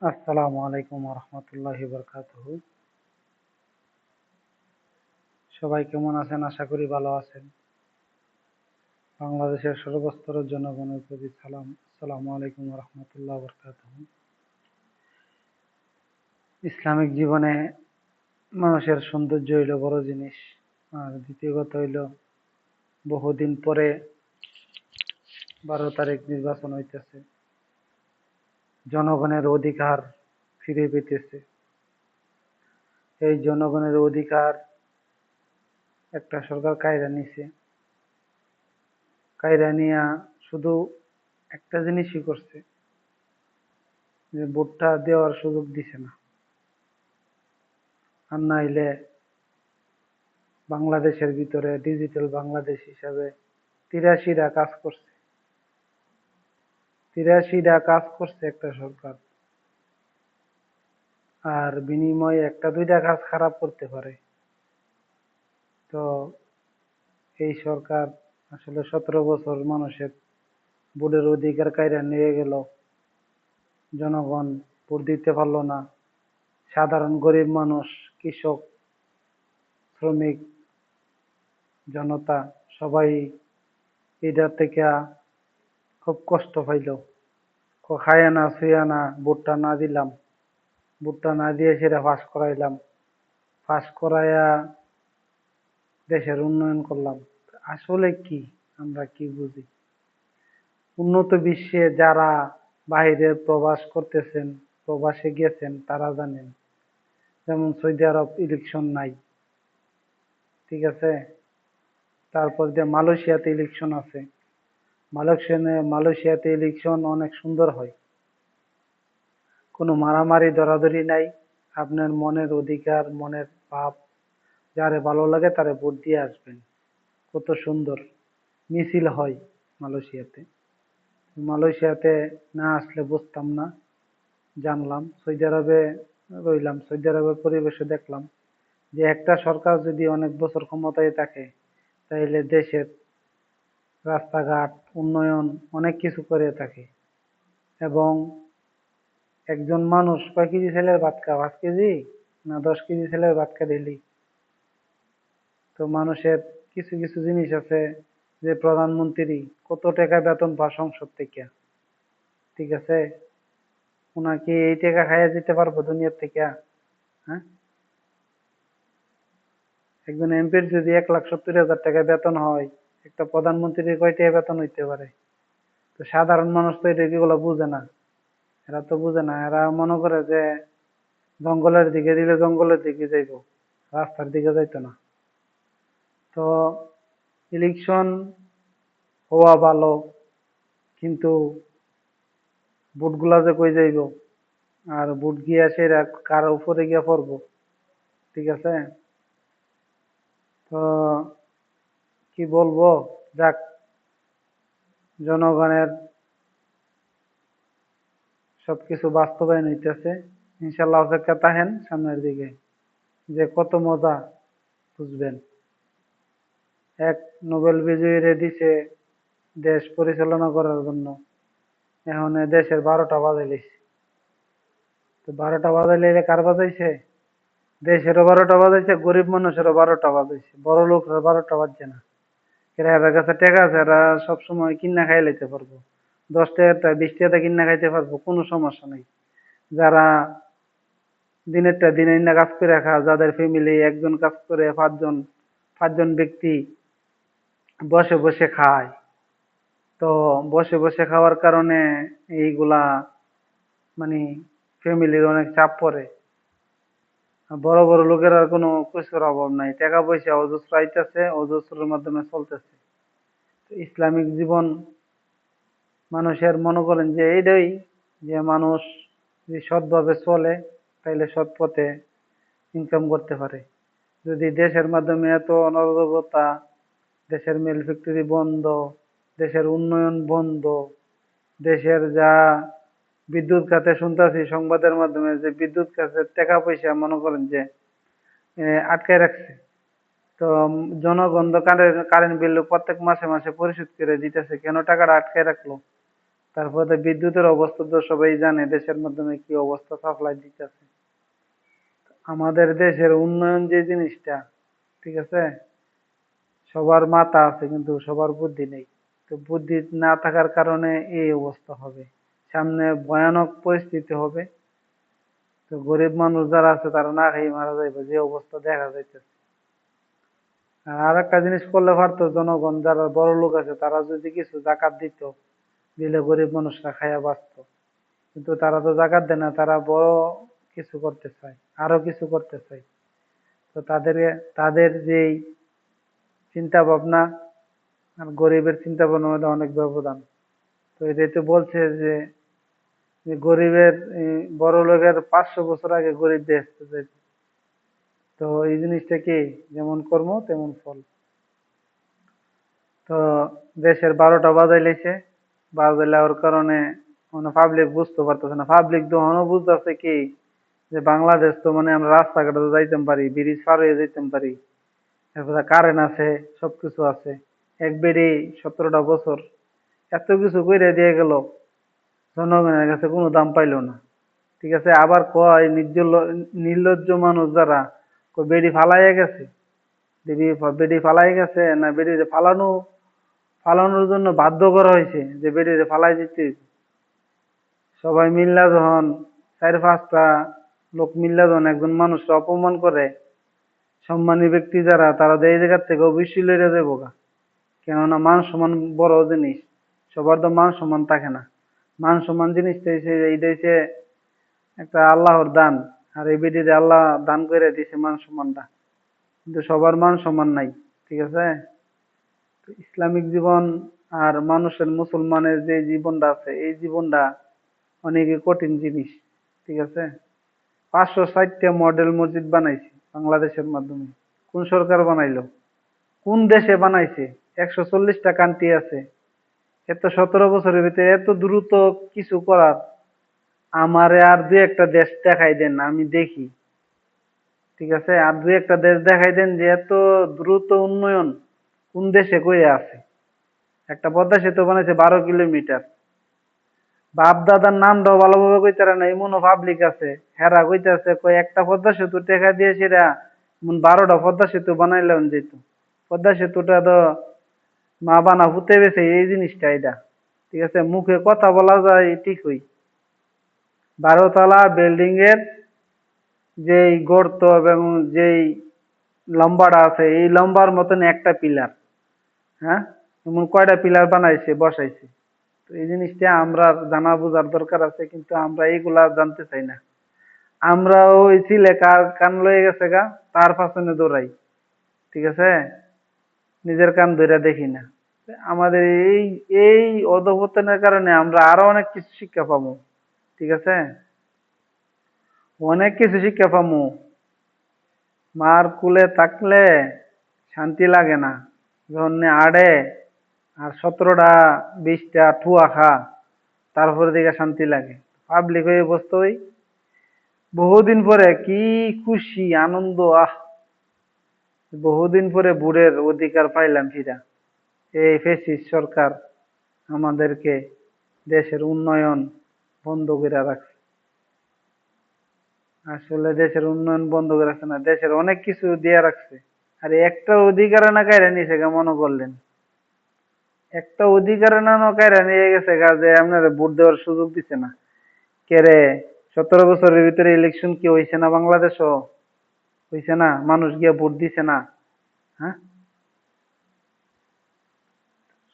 আসসালামু আলাইকুম রহমতুল্লাহি বরকাতুহু। সবাই কেমন আছেন? আশা করি ভালো আছেন। বাংলাদেশের সর্বস্তরের জনগণের প্রতি সালাম। আসসালামু আলাইকুম রহমতুল্লাহ বরকাতুহু। ইসলামিক জীবনে মানুষের সৌন্দর্য হইল বড় জিনিস। আর দ্বিতীয় কথা হইল, বহুদিন পরে 12 তারিখ নির্বাচন হইতেছে, জনগণের অধিকার ফিরে পেতেছে। এই জনগণের অধিকার একটা সরকার কায়রা নিছে। কায়রা নিয়া শুধু একটা জিনিসই করছে, যে ভোটটা দেওয়ার সুযোগ দিছে না। আর নাইলে বাংলাদেশের ভিতরে ডিজিটাল বাংলাদেশ হিসাবে 83টা কাজ করছে। 83টা কাজ করছে একটা সরকার। আর বিনিময়ে একটা দুইটা কাজ খারাপ করতে পারে। তো এই সরকার আসলে 17 বছর মানুষের ভোটের অধিকার কায়রা নিয়ে গেল, জনগণ ভোট দিতে পারলো না। সাধারণ গরিব মানুষ, কৃষক, শ্রমিক, জনতা সবাই এটা থেকে খুব কষ্ট পাইল। খায় না শুয়ে না, ভোটটা না দিলাম, ভোটটা না দিয়ে সেটা পাস করাইলাম, পাস করাইয়া দেশের উন্নয়ন করলাম। আসলে কি, আমরা কি বুঝি? উন্নত বিশ্বে যারা বাইরে প্রবাস করতেছেন, প্রবাসে গেছেন, তারা জানেন। যেমন সৌদি আরব ইলেকশন নাই, ঠিক আছে। তারপর যে মালয়েশিয়াতে ইলেকশন আছে, মালয়েশিয়াতে ইলেকশন অনেক সুন্দর হয়। কোনো মারামারি ধরাধরি নাই। আপনার মনের অধিকার, মনের ভাব, যারে ভালো লাগে তারে ভোট দিয়ে আসবেন। কত সুন্দর মিছিল হয় মালয়েশিয়াতে। মালয়েশিয়াতে না আসলে বুঝতাম না, জানলাম। সৌদি আরবে রইলাম, সৌদি আরবের পরিবেশে দেখলাম যে একটা সরকার যদি অনেক বছর ক্ষমতায় থাকে, তাইলে দেশের রাস্তাঘাট উন্নয়ন অনেক কিছু করে থাকে। এবং একজন মানুষ কয় কেজি ছেলের ভাত খা, 5 কেজি না 10 কেজি ছেলের ভাত খা ডেলি। তো মানুষের কিছু কিছু জিনিস আছে, যে প্রধানমন্ত্রী কত টাকা বেতন পায় সংসদ থেকে, ঠিক আছে। উনাকে এই টাকা খাইয়া যেতে পারবো দুনিয়ার থেকে? হ্যাঁ, একজন এমপির যদি 1,70,000 টাকা বেতন হয়, একটা প্রধানমন্ত্রীর কয় টাকা বেতন হইতে পারে? তো সাধারণ মানুষ তো এটা এগুলো বুঝে না। এরা তো বুঝে না, এরা মনে করে যে জঙ্গলের দিকে দিলে জঙ্গলের দিকে যাইবো, রাস্তার দিকে যাইতো না। তো ইলেকশন হওয়া ভালো, কিন্তু ভোটগুলা যে কই যাইব, আর ভোট গিয়া সেরা কার উপরে গিয়া পড়বো, ঠিক আছে। তো কি বলবো, যাক, জনগণের সবকিছু বাস্তবায়ন হইতেছে। ইনশাল্লাহ অপেক্ষা থাকেন সামনের দিকে, যে কত মজা বুঝবেন। এক নোবেল বিজয়ীরে দিছে দেশ পরিচালনা করার জন্য, এখন দেশের 12টা বাজাইলিছে। তো 12টা বাজাইলে কার বাজাইছে? দেশেরও 12টা বাজাইছে, গরিব মানুষেরও 12টা বাজাইছে, বড় লোকরা 12টা বাজছে না। এরা এদের কাছে টাকা আছে, এরা সবসময় কিনা খাই লাইতে পারবো, 10 টাকাটা 20 টাকা কিনা খাইতে পারবো, কোনো সমস্যা নেই। যারা দিনেরটা দিনে না কাজ করে রাখা, যাদের ফ্যামিলি একজন কাজ করে পাঁচজন ব্যক্তি বসে বসে খায়, তো বসে বসে খাওয়ার কারণে এইগুলা মানে ফ্যামিলির অনেক চাপ পড়ে। বড় বড় লোকের আর কোনো কিছুর অভাব নাই, টাকা পয়সা অজস্র আইতেছে, অজস্রের মাধ্যমে চলতেছে। ইসলামিক জীবন মানুষের মনে করেন যে এইটাই, যে মানুষ যদি সৎভাবে চলে, তাইলে সৎ পথে ইনকাম করতে পারে। যদি দেশের মাধ্যমে এত অনর্গতা, দেশের মিল ফ্যাক্টরি বন্ধ, দেশের উন্নয়ন বন্ধ, দেশের যা বিদ্যুৎ খাতে শুনতেছি সংবাদের মাধ্যমে, যে বিদ্যুৎ খাতে টাকা পয়সা মনে করেন যে আটকায় রাখছে। তো জনগণ তো কারেন্ট বিল প্রত্যেক মাসে মাসে পরিশোধ করে দিতেছে, কেন টাকাটা আটকায় রাখলো? তারপরে বিদ্যুতের অবস্থা তো সবাই জানে, দেশের মাধ্যমে কি অবস্থা সাপ্লাই দিতেছে। আমাদের দেশের উন্নয়ন যে জিনিসটা, ঠিক আছে, সবার মাথা আছে কিন্তু সবার বুদ্ধি নেই। তো বুদ্ধি না থাকার কারণে এই অবস্থা হবে, সামনে ভয়ানক পরিস্থিতি হবে। তো গরিব মানুষ যারা আছে তারা না খেয়ে মারা যাবে, যে অবস্থা দেখা যাইতেছে। আর একটা জিনিস করলে পারতো, জনগণ যারা বড় লোক আছে তারা যদি কিছু জাকাত দিত, দিলে গরিব মানুষরা খাইয়া বাঁচতো। কিন্তু তারা তো জাকাত দেয় না, তারা বড় কিছু করতে চায়, আরো কিছু করতে চায়। তো তাদের যেই চিন্তা ভাবনা আর গরিবের চিন্তা ভাবনার মধ্যে অনেক ব্যবধান। তো এটাই তো বলছে যে যে গরিবের বড় লোকের 500 বছর আগে গরিব বেহেশতে যেত। তো এই জিনিসটা কি, যেমন কর্ম তেমন ফল। তো দেশের 12টা বাজাইলেছে, বাজাইলার কারণে মানে পাবলিক বুঝতে পারতেছে না। পাবলিক তখনও বুঝতেছে কি, যে বাংলাদেশ তো মানে আমরা রাস্তাঘাটে যাইতাম পারি, ব্রিজ পার হয়ে যাইতাম পারি, তারপরে কারেন্ট আছে, সবকিছু আছে। এক বেডি 17টা বছর এত কিছু কইরা দিয়ে গেল, জনগণের কাছে কোনো দাম পাইলো না। ঠিক আছে, আবার কয় নির্লজ্জ মানুষ যারা, কয় বেডি ফালাইয়া গেছে, বেডি বেডি ফালাই গেছে না, বেডিরে ফালানোর জন্য বাধ্য করা হয়েছে, যে বেডিরে ফালাই দিতে হইছে। সবাই মিল্লা যখন 4-5টা লোক মিল্লা যখন একজন মানুষকে অপমান করে, সম্মানী ব্যক্তি যারা, তারা এই জায়গার থেকে অবশ্যই লড়ে যাবো গা। কেননা মান সম্মান বড় জিনিস, সবার তো মান সম্মান থাকে না। মান সম্মান জিনিসটা হচ্ছে, এইটা হচ্ছে একটা আল্লাহর দান। আর এই বেদিতে আল্লাহ দান করে দিয়েছে মান সম্মানটা, কিন্তু সবার মান সম্মান নাই। ঠিক আছে, তো ইসলামিক জীবন আর মানুষের, মুসলমানের যে জীবনটা আছে, এই জীবনটা অনেকই কঠিন জিনিস। ঠিক আছে, 560টা মডেল মসজিদ বানাইছে বাংলাদেশের মাধ্যমে। কোন সরকার বানাইলো? কোন দেশে বানাইছে? 140টা কান্ট্রি আছে। এত 17 বছরের ভিতরে এত দ্রুত কিছু করার, আমারে আর দুই একটা দেশ দেখাই দেন, আমি দেখি। ঠিক আছে, আর দুই একটা দেশ দেখাই দেন যে এত দ্রুত উন্নয়ন কোন দেশে কই আছে। একটা পদ্মা সেতু বানাইছে 12 কিলোমিটার। বাপ দাদার নামটাও ভালোভাবে কইতারা না, এমনও পাবলিক আছে, হেরা কইতাছে কই একটা পদ্মা সেতু টেকা দিয়ে সেরা 12টা পদ্মা সেতু বানাইলাম যেত। পদ্মা সেতুটা তো মা বানা ভূতে বেছে, এই জিনিসটা এটা। ঠিক আছে, মুখে কথা বলা যায় ঠিকই, 12তলা বিল্ডিং এর যেই গর্ত এবং যেই লম্বাটা আছে, এই লম্বার মতন একটা পিলার। হ্যাঁ, এমন কয়টা পিলার বানাইছে, বসাইছে। তো এই জিনিসটা আমরা জানা বোঝার দরকার আছে, কিন্তু আমরা এইগুলা জানতে চাই না। আমরা ওই ছিলে কান লয়ে গেছে গা, তার পাশনে দৌড়াই। ঠিক আছে, নিজের কান ধরে দেখি না। আমাদের এই এই অধপতনের কারণে আমরা আরো অনেক কিছু শিক্ষা পাবো। ঠিক আছে, অনেক কিছু শিক্ষা পাবো। মার কুলে থাকলে শান্তি লাগে না, যখন আড়ে আর 17টা 20টা ঠুয়া খা, তারপরে দিকে শান্তি লাগে। পাবলিক হয়ে বসতে হই, বহুদিন পরে কি খুশি আনন্দ, আহ, বহুদিন পরে বুড়ের অধিকার পাইলাম ফিরা। এই ফেসিস সরকার আমাদেরকে দেশের উন্নয়ন বন্ধ করে রাখছে। আসলে দেশের উন্নয়ন বন্ধ করে রাখছে না, দেশের অনেক কিছু দিয়ে রাখছে। আর একটা অধিকার না কায়রা নিছে গা, মনে করলেন একটা অধিকার না কায়রা নিয়ে গেছে গা, যে আপনারা ভোট দেওয়ার সুযোগ দিছে না। কে রে, 17 বছরের ভিতরে ইলেকশন কি হয়েছে না বাংলাদেশও? হয়েছে না? মানুষ গিয়া ভোট দিছে না? হ্যাঁ,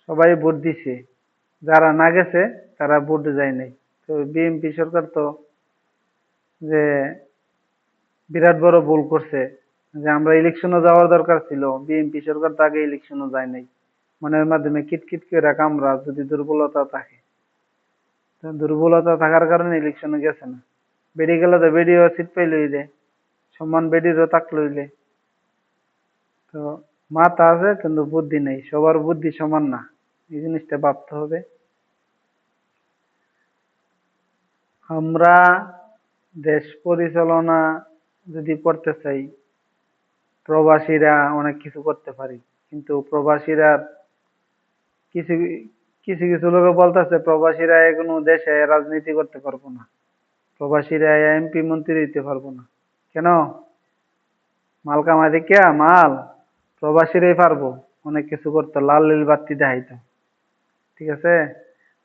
সবাই ভোট দিছে, যারা না গেছে তারা ভোট যায় নাই। তো বিএনপি সরকার তো যে বিরাট বড় ভুল করছে, যে আমরা ইলেকশনে যাওয়ার দরকার ছিল, বিএনপি সরকার তো আগে ইলেকশনে যায় নাই। মনের মাধ্যমে কিটকিট করে কামরা, যদি দুর্বলতা থাকে, তো দুর্বলতা থাকার কারণে ইলেকশনে গেছে না। বেরিয়ে গেলে তো বেরিয়ে সিট পাইল হইলে, সম্মান বেডিরও থাকলো হইলে। তো মাথা আছে কিন্তু বুদ্ধি নেই, সবার বুদ্ধি সমান না, এই জিনিসটা ভাবতে হবে। আমরা দেশ পরিচালনা যদি করতে চাই, প্রবাসীরা অনেক কিছু করতে পারি, কিন্তু প্রবাসীরা কিছু কিছু কিছু লোক বলতেছে প্রবাসীরা কোনো দেশে রাজনীতি করতে পারবো না, প্রবাসীরা এমপি মন্ত্রী দিতে পারবো না। কেন? মাল কামাই দেখিয়া মাল প্রবাসীরাই পারবো অনেক কিছু করতে, লাল নীল বাত্তি দেখাইতো। ঠিক আছে,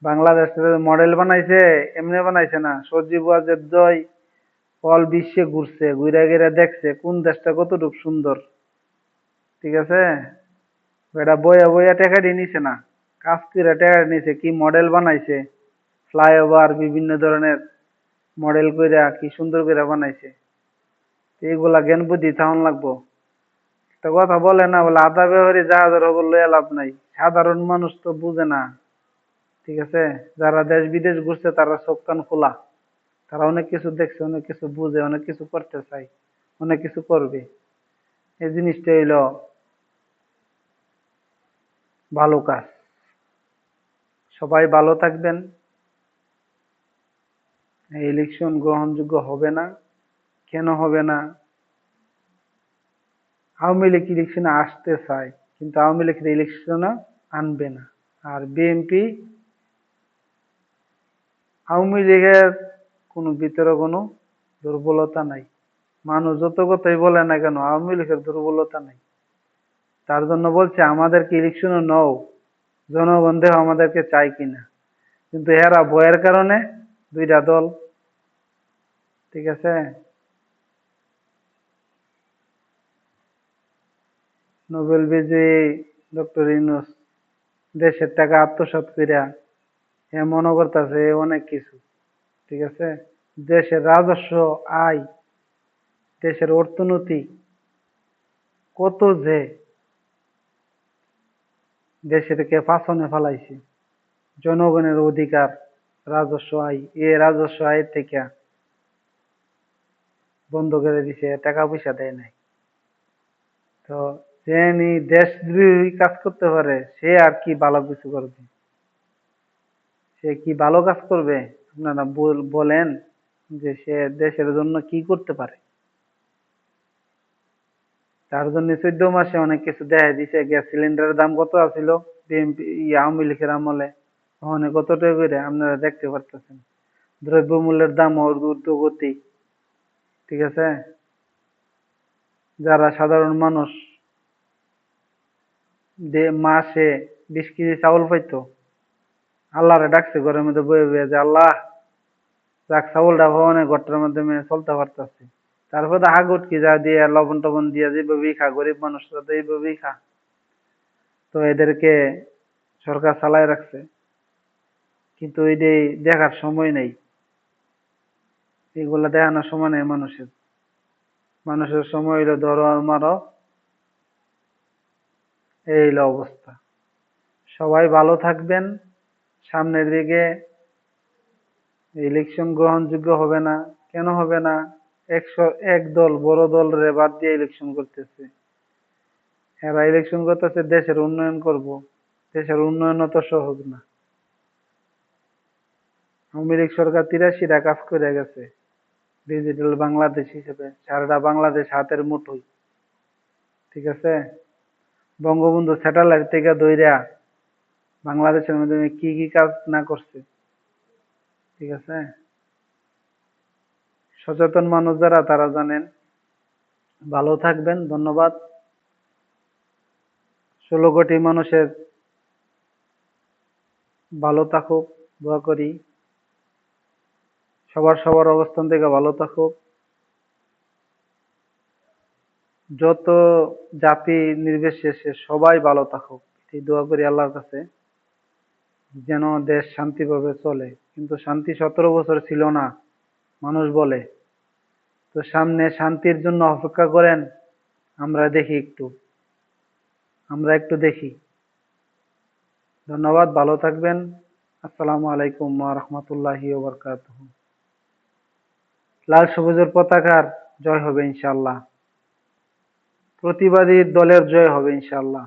বাংলাদেশের মডেল বানাইছে, এমনি বানাইছে না। সজীব ওয়াজেদ জয় অল বিশ্বে ঘুরছে, ঘুরে ঘুরে দেখছে কোন দেশটা কতটুকু সুন্দর। ঠিক আছে, এটা বইয়া বইয়া টাকা দিয়ে নিছে না, কাজ করে টাকা নিছে, কি মডেল বানাইছে, ফ্লাইওভার বিভিন্ন ধরনের মডেল কইরা কি সুন্দর করে বানাইছে। এইগুলা জ্ঞান বুদ্ধি থাকুন লাগবো। একটা কথা বলে না, বলে আধা ব্যবহারী জাহাজের খবর লইয়া লাভ নাই। সাধারণ মানুষ তো বুঝে না। ঠিক আছে, যারা দেশ বিদেশ ঘুরছে তারা চোখ কান খোলা, তারা অনেক কিছু দেখছে, অনেক কিছু বুঝে, অনেক কিছু করতে চায়, অনেক কিছু করবে। এই জিনিসটা হইলো ভালো কাজ। সবাই ভালো থাকবেন। এই ইলেকশন গ্রহণযোগ্য হবে না। কেন হবে না? আওয়ামী লীগ ইলেকশনে আসতে চায়, কিন্তু আওয়ামী লীগ ইলেকশনে আনবে না। আর বিএনপি, আওয়ামী লীগের কোনো ভিতরে কোনো দুর্বলতা নাই। মানুষ যত কথাই বলে না কেন, আওয়ামী লীগের দুর্বলতা নাই। তার জন্য বলছে আমাদেরকে ইলেকশনে নাও, জনগণ দেহ আমাদেরকে চাই কিনা। কিন্তু এরা ভয়ের কারণে দুইটা দল। ঠিক আছে, নোবেল বিজয়ী ডক্টর ইউনূস দেশের টাকা আত্মসাৎ কইরা এ মনে করতেছে অনেক কিছু। ঠিক আছে, দেশের রাজস্ব আয়, দেশের অর্থনীতি কত যে দেশকে পাছনে ফেলাইছে। জনগণের অধিকার রাজস্ব আয়, এ রাজস্ব আয় থেকে বন্ধ করে দিছে, টাকা পয়সা দেয় নাই। তো যে দেশদ্রোহী কাজ করতে পারে সে আর কি ভালো কিছু করবে? সে কি ভালো কাজ করবে? আপনারা বলেন যে সে দেশের জন্য কি করতে পারে? তার জন্য 14 মাসে অনেক কিছু দেখা দিছে। গ্যাস সিলিন্ডারের দাম কত আছিল বিএনপি আওয়ামী লীগের আমলে, ওখানে কত টাকা করে আপনারা দেখতে পারতেছেন। দ্রব্য মূল্যের দাম ঊর্ধ্বগতি। ঠিক আছে, যারা সাধারণ মানুষ মাসে 20 কেজি চাউল পাইতো, আল্লাহরে ডাকছে ঘরের মধ্যে বয়ে বয়ে যে আল্লাহ যাক চাউলটা ভবনের ঘরটার মাধ্যমে চলতে পারতেছে। তারপরে হাগুটকি যা দিয়ে লবণ টবণ দিয়ে যেভাবেই খা, গরিব মানুষরা তো এইভাবেই খা। তো এদেরকে সরকার চালায় রাখছে, কিন্তু এই দেখার সময় নেই। এগুলা দেখানোর সময় নেই মানুষের। মানুষের সময় হইলো ধরো আর মারো, এই হইলো অবস্থা। সবাই ভালো থাকবেন। সামনের দিকে ইলেকশন গ্রহণযোগ্য হবে না। কেন হবে না? এক দল বড় দল রে বাদ দিয়ে ইলেকশন করতেছে। এরা ইলেকশন করতেছে দেশের উন্নয়ন করব। দেশের উন্নয়ন অত সহজ না। আওয়ামী লীগ সরকার 83টা কাজ করে গেছে ডিজিটাল বাংলাদেশ হিসেবে, সারাটা বাংলাদেশ হাতের মুঠোয়। ঠিক আছে, বঙ্গবন্ধু স্যাটেলাইট থেকে ধইরা বাংলাদেশের মধ্যে কি কি কাজ না করছে। ঠিক আছে, সচেতন মানুষ যারা তারা জানেন। ভালো থাকবেন, ধন্যবাদ। 16 কোটি মানুষের ভালো থাকুক, দোয়া করি। সবার সবার অবস্থান থেকে ভালো থাকুক। যত জাতি নির্বিশেষে সবাই ভালো থাকুক, এই দোয়া করি আল্লাহর কাছে, যেন দেশ শান্তিভাবে চলে। কিন্তু শান্তি 17 বছর ছিল না মানুষ বলে। তো সামনে শান্তির জন্য অপেক্ষা করেন, আমরা দেখি একটু, আমরা একটু দেখি। ধন্যবাদ, ভালো থাকবেন। আসসালামু আলাইকুম ওয়া রাহমাতুল্লাহি ওয়া বারাকাতুহু। লাল সবুজের পতাকার জয় হবে ইনশাআল্লাহ। প্রতিবাদী দলের জয় হবে ইনশাআল্লাহ।